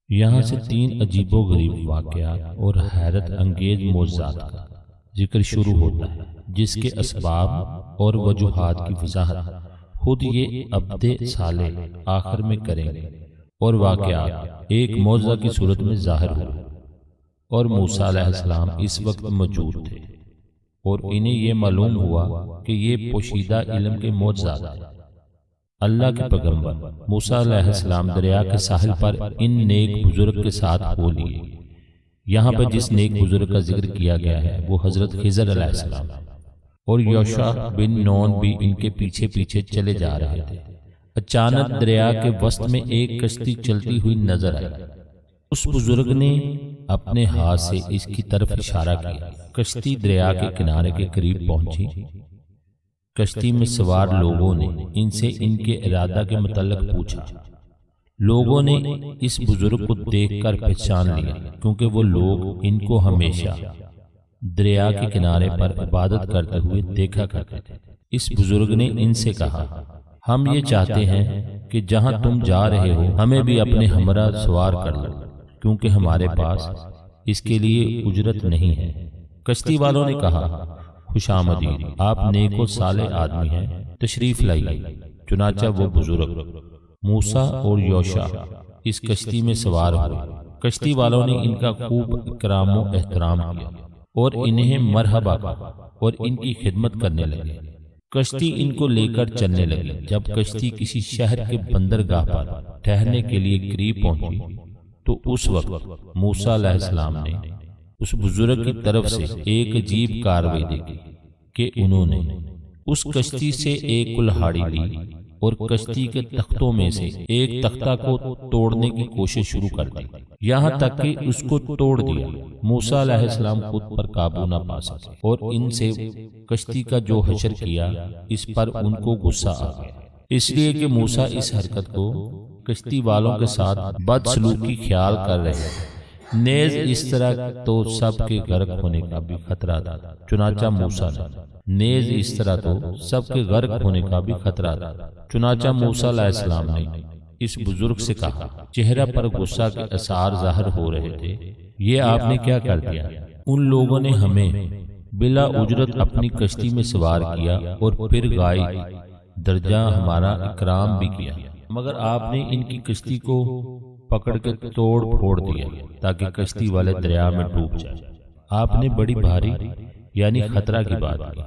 یہاں سے 3 عجیب و غریب واقعات اور حیرت انگیز معجزات کا ذکر شروع ہوتا ہے، جس کے اسباب اور وجوہات کی وضاحت خود یہ عبد صالح آخر میں کریں گے، اور واقعات ایک معجزہ کی صورت میں ظاہر ہوئے، اور موسیٰ علیہ السلام اس وقت موجود تھے، اور انہیں یہ معلوم ہوا کہ یہ پوشیدہ علم کے معجزات ہیں۔ اللہ کے پیغمبر موسیٰ علیہ السلام دریا کے ساحل پر ان نیک بزرگ کے ساتھ ہو لیے۔ یہاں پر جس نیک بزرگ کا ذکر کیا گیا ہے وہ حضرت خضر علیہ السلام، اور یوشع بن نون بھی ان کے پیچھے پیچھے چلے جا رہے تھے۔ اچانک دریا کے وسط میں ایک کشتی چلتی ہوئی نظر آئی۔ اس بزرگ نے اپنے ہاتھ سے اس کی طرف اشارہ کیا۔ کشتی دریا کے کنارے کے قریب پہنچی۔ کشتی میں سوار لوگوں نے ان سے ان کے ارادہ کے متعلق پوچھا۔ لوگوں نے اس بزرگ کو دیکھ کر پہچان لیا، کیونکہ وہ لوگ ان کو ہمیشہ دریا کے کنارے پر عبادت کرتے ہوئے دیکھا کرتے تھے۔ اس بزرگ نے ان سے کہا، ہم یہ چاہتے ہیں کہ جہاں تم جا رہے ہو ہمیں بھی اپنے ہمراہ سوار کر لو، کیونکہ ہمارے پاس اس کے لیے اجرت نہیں ہے۔ کشتی والوں نے کہا، خوش آمدید، آپ نیک و صالح آدمی ہیں، تشریف لائیے۔ چنانچہ وہ بزرگ موسیٰ اور یوشع اس کشتی میں سوار ہوئے۔ کشتی والوں نے ان کا خوب اکرام و احترام کیا اور انہیں مرحبا کہا اور ان کی خدمت کرنے لگے۔ کشتی ان کو لے کر چلنے لگی۔ جب کشتی کسی شہر کے بندرگاہ پر ٹھہرنے کے لیے قریب پہنچی تو اس وقت موسیٰ علیہ السلام نے اس بزرگ کی طرف سے ایک عجیب کارروائی دیکھی کہ انہوں نے اس کشتی سے ایک کلہاڑی لی اور کشتی کے تختوں میں سے ایک تختہ کو توڑنے کی کوشش شروع کر دی، یہاں تک کہ اس کو توڑ دیا۔ موسیٰ علیہ السلام خود پر قابو نہ پا سکے اور ان سے کشتی کا جو حشر کیا اس پر ان کو غصہ آ گیا، اس لیے کہ موسیٰ اس حرکت کو کشتی والوں کے ساتھ بدسلوکی خیال کر رہے تھے۔ نیز اس طرح تو سب کے غرق ہونے کا بھی خطرہ تھا۔ چنانچہ موسیٰ علیہ السلام نے اس بزرگ سے کہا، چہرہ پر غصہ کے اثار ظاہر ہو رہے تھے، یہ آپ نے کیا کر دیا؟ ان لوگوں نے ہمیں بلا اجرت اپنی کشتی میں سوار کیا اور پھر غائب درجہ ہمارا اکرام بھی کیا، مگر آپ نے ان کی کشتی کو پکڑ کے توڑ پھوڑ دیا تاکہ کشتی والے دریا میں ڈوب جائے۔ آپ نے بڑی بھاری یعنی خطرہ کی بات کی۔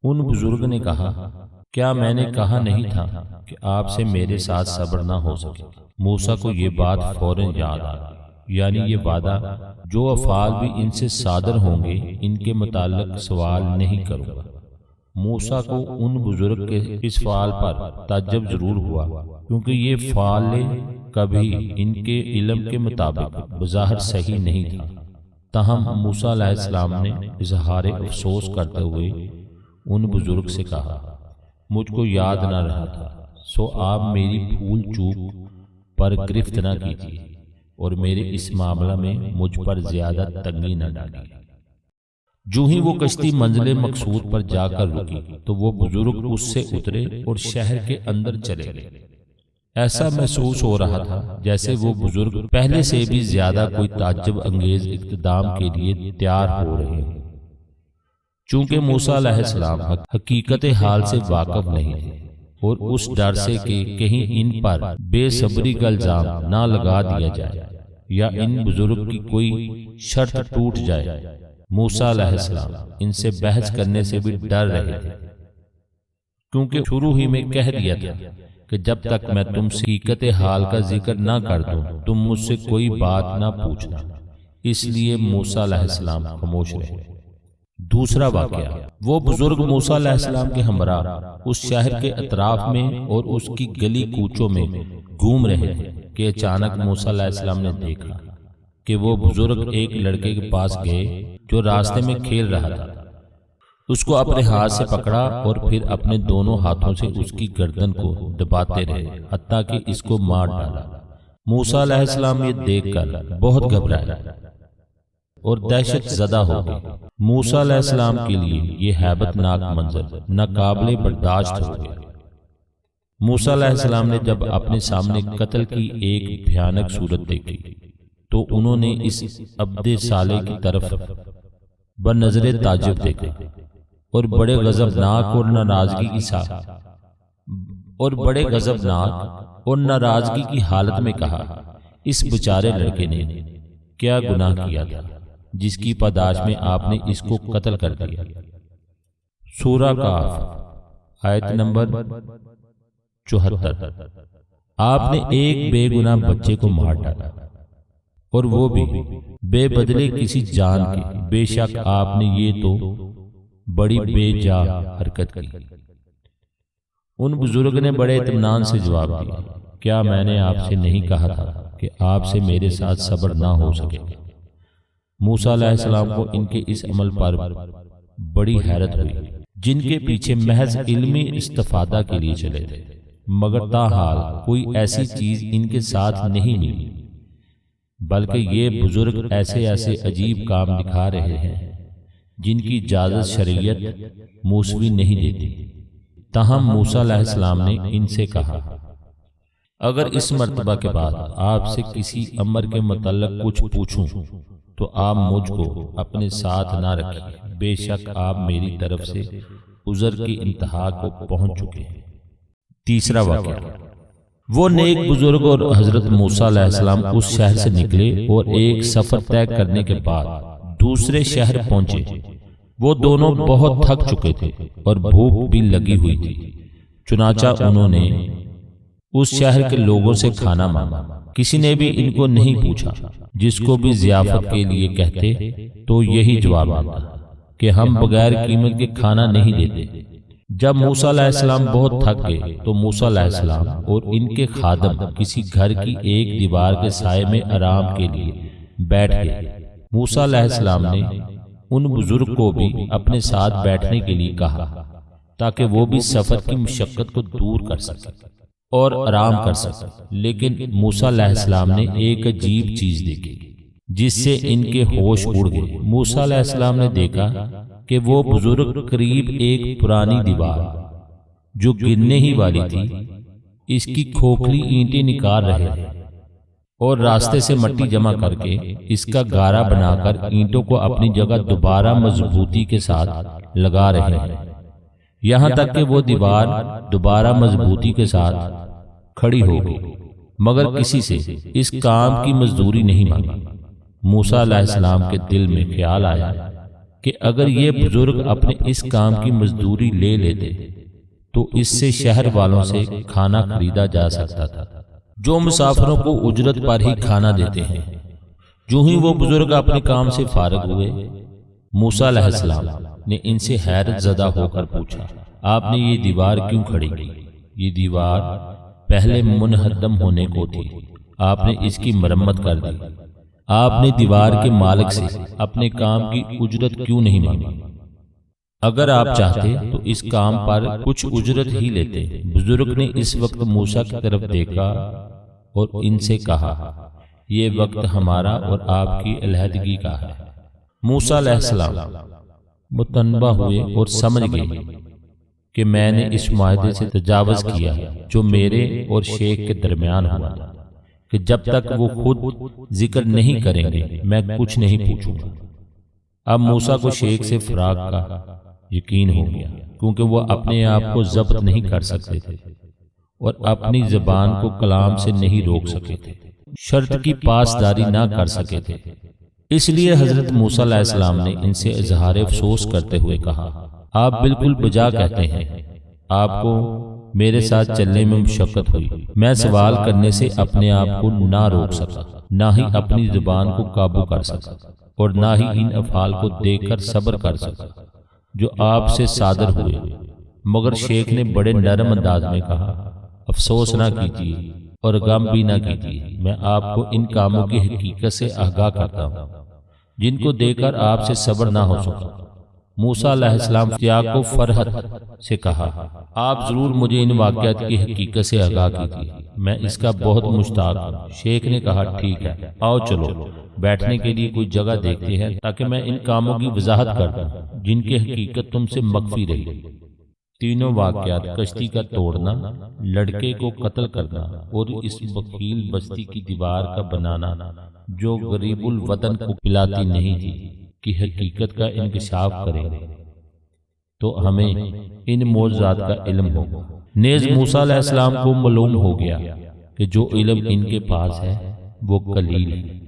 ان بزرگ نے کہا، کیا میں نے کہا نہیں تھا کہ آپ سے میرے ساتھ صبر نہ ہو سکے؟ موسیٰ کو یہ بات فوراً یاد آ گئی، یعنی یہ وعدہ جو افعال بھی ان سے صادر ہوں گے ان کے متعلق سوال نہیں کروں گا۔ موسیٰ کو ان بزرگ کے اس فعال پر تعجب ضرور ہوا، کیونکہ یہ فعال کبھی ان کے علم کے مطابق بظاہر صحیح نہیں تھا۔ تاہم موسیٰ علیہ السلام نے اظہار افسوس کرتے ہوئے ان بزرگ سے کہا، مجھ کو یاد نہ رہا تھا، سو آپ میری بھول چوک پر گرفت نہ کیجیے اور میرے اس معاملہ میں مجھ پر زیادہ تنگی نہ ڈالیے۔ جو ہی وہ کشتی منزل مقصود پر جا کر رکی تو وہ بزرگ اس سے اترے اور شہر کے اندر چلے گئے۔ ایسا محسوس ہو رہا تھا جیسے وہ بزرگ پہلے سے بھی زیادہ کوئی تعجب انگیز اقتدام کے لیے تیار ہو رہے ہیں۔ چونکہ موسیٰ علیہ السلام حقیقت حال سے واقف نہیں تھے اور اس ڈر سے کہ کہیں ان پر بے صبری کا الزام نہ لگا دیا جائے یا ان بزرگ کی کوئی شرط ٹوٹ جائے، موسیٰ علیہ السلام ان سے بحث کرنے سے بھی ڈر رہے تھے، کیونکہ شروع ہی میں کہہ دیا تھا کہ جب تک میں تم سے حقیقت حال کا ذکر نہ کر دوں تم مجھ سے کوئی بات نہ پوچھنا۔ اس لیے موسیٰ علیہ السلام خاموش رہے۔ دوسرا واقعہ، وہ بزرگ موسیٰ علیہ السلام کے ہمراہ اس شہر کے اطراف میں اور اس کی گلی کوچوں میں گھوم رہے تھے کہ اچانک موسیٰ علیہ السلام نے دیکھا کہ وہ بزرگ ایک لڑکے کے پاس گئے جو راستے میں کھیل رہا تھا۔ اس کو اپنے ہاتھ سے پکڑا اور پھر اپنے دونوں ہاتھوں سے اس کی گردن کو دباتے رہے حتیٰ کہ اس کو مار ڈالا۔ موسیٰ علیہ السلام یہ دیکھ کر بہت گھبرائے اور دہشت زدہ ہو گئے۔ موسیٰ علیہ السلام کے لیے یہ ہیبت ناک منظر ناقابل برداشت ہو گیا۔ موسیٰ علیہ السلام نے جب اپنے سامنے قتل کی ایک بھیانک صورت دیکھی تو انہوں نے اس عبد صالح کی طرف بنظر تعجب دیکھا اور بڑے غضبناک اور ناراضگی کی حالت میں کہا، اس بیچارے لڑکے نے کیا گناہ کیا تھا جس کی پاداش میں آپ نے اس کو قتل کر دیا؟ سورہ کاف آیت نمبر 74۔ آپ نے ایک بے گناہ بچے کو مار ڈالا اور وہ بھی بے بدلے کسی جان کے، بے شک آپ نے یہ تو بڑی بے جا حرکت کی۔ ان بزرگ نے بڑے اطمینان سے جواب دیا، کیا میں نے آپ سے نہیں کہا تھا کہ آپ سے میرے ساتھ صبر نہ ہو سکے؟ موسیٰ علیہ السلام کو ان کے اس عمل پر بڑی حیرت ہوئی، جن کے پیچھے محض علمی استفادہ کے لیے چلے تھے، مگر تاحال کوئی ایسی چیز ان کے ساتھ نہیں ملی، بلکہ یہ بزرگ ایسے عجیب کام دکھا رہے ہیں جن کی اجازت شریعت موسوی نہیں دیتی۔ تاہم موسیٰ علیہ السلام نے ان سے کہا، اگر اس مرتبہ کے بعد آپ سے کسی امر کے متعلق کچھ پوچھوں تو آپ مجھ کو اپنے ساتھ نہ رکھیں، بے شک آپ میری طرف سے عذر کی انتہا کو پہنچ چکے ہیں۔ تیسرا واقعہ، وہ نیک بزرگ اور حضرت موسیٰ علیہ السلام اس شہر سے نکلے اور ایک سفر طے کرنے کے بعد دوسرے شہر پہنچے۔ وہ دونوں بہت تھک چکے تھے اور بھوک بھی لگی ہوئی تھی، چنانچہ انہوں نے اس شہر کے لوگوں سے کھانا مانگا۔ کسی نے بھی ان کو نہیں پوچھا، جس کو بھی ضیافت کے لیے کہتے تو یہی جواب آتا کہ ہم بغیر قیمت کے کھانا نہیں دیتے۔ جب موسیٰ علیہ السلام بہت تھک گئے تو موسیٰ علیہ السلام اور ان کے خادم کسی گھر کی ایک دیوار کے سائے میں آرام کے لیے بیٹھ گئے۔ موسیٰ علیہ السلام نے ان بزرگ کو بھی اپنے ساتھ بیٹھنے کے لیے کہا تاکہ وہ بھی سفر کی مشقت کو دور کر سکے اور آرام کر سکے، لیکن موسیٰ علیہ السلام نے ایک عجیب چیز دیکھی جس سے ان کے ہوش اڑ گئے۔ موسیٰ علیہ السلام نے دیکھا کہ وہ بزرگ قریب ایک پرانی دیوار جو گرنے ہی والی تھی، اس کی کھوکھلی اینٹیں نکال رہے ہیں اور راستے سے مٹی جمع کر کے اس کا گارا بنا کر اینٹوں کو اپنی جگہ دوبارہ مضبوطی کے ساتھ لگا رہے ہیں، یہاں تک کہ وہ دیوار دوبارہ مضبوطی کے ساتھ کھڑی ہو گئی، مگر کسی سے اس کام کی مزدوری نہیں مانگی۔ موسیٰ علیہ السلام کے دل میں خیال آیا کہ اگر یہ بزرگ اپنے اس کام کی مزدوری لے لیتے تو اس سے شہر والوں سے کھانا خریدا جا سکتا تھا، جو مسافروں کو اجرت پر ہی کھانا دیتے ہیں۔ جو ہی وہ بزرگ اپنے کام سے فارغ ہوئے، موسیٰ علیہ السلام نے ان سے حیرت زدہ ہو کر پوچھا، آپ نے یہ دیوار کیوں کھڑی کی؟ یہ دیوار پہلے منہدم ہونے کو تھی، آپ نے اس کی مرمت کر دی۔ آپ نے دیوار کے مالک سے اپنے کام کی اجرت کیوں نہیں مانگی؟ اگر آپ چاہتے تو اس کام پر کچھ اجرت ہی لیتے۔ بزرگ نے اس وقت موسیٰ کی طرف دیکھا اور ان سے کہا، یہ وقت ہمارا اور آپ کی علیحدگی کا ہے۔ موسیٰ علیہ السلام متنبہ ہوئے اور سمجھ گئے کہ میں نے اس معاہدے سے تجاوز کیا جو میرے اور شیخ کے درمیان ہوا تھا کہ جب تک وہ خود ذکر نہیں کریں گے میں کچھ نہیں پوچھوں گا۔ اب موسیٰ کو شیخ سے فراق کا یقین ہو گیا، کیونکہ وہ اپنے آپ کو ضبط نہیں کر سکتے تھے اور اپنی زبان کو کلام سے نہیں روک سکے تھے، شرط کی پاسداری نہ کر سکے تھے۔ اس لیے حضرت موسیٰ علیہ السلام نے ان سے اظہار افسوس کرتے ہوئے کہا، آپ بالکل بجا کہتے ہیں، آپ کو میرے ساتھ چلنے میں مشقت ہوئی، میں سوال کرنے سے اپنے آپ کو نہ روک سکا، نہ ہی اپنی زبان کو قابو کر سکا اور نہ ہی ان افعال کو دیکھ کر صبر کر سکا جو آپ سے صادر ہوئے۔ مگر شیخ نے بڑے نرم انداز میں کہا، افسوس نہ کیجیے اور غم بھی نہ کیجیے، میں آپ کو ان کاموں کی حقیقت سے آگاہ کرتا ہوں جن کو دیکھ کر آپ سے صبر نہ ہو سکا۔ موسیٰ علیہ السلام اشتیاق و فرحت سے کہا، آپ ضرور مجھے ان واقعات کی حقیقت سے آگاہ کیجیے، میں اس کا بہت مشتاق ہوں۔ شیخ نے کہا، ٹھیک ہے، آؤ چلو بیٹھنے کے لیے کوئی جگہ دیکھتے ہیں تاکہ میں ان کاموں کی وضاحت کر دوں جن کی حقیقت تم سے مخفی رہی۔ تینوں واقعات کشتی کا توڑنا، لڑکے کو قتل کرنا اور اس بخیل بستی کی دیوار کا بنانا جو غریب الوطن کو پلاتی نہیں تھی کی حقیقت کا انکشاف کریں گے تو ہمیں ان معجزات کا علم ہوگا۔ نیز موسیٰ علیہ السلام کو معلوم ہو گیا کہ جو علم ان کے پاس ہے وہ قلیل ہے،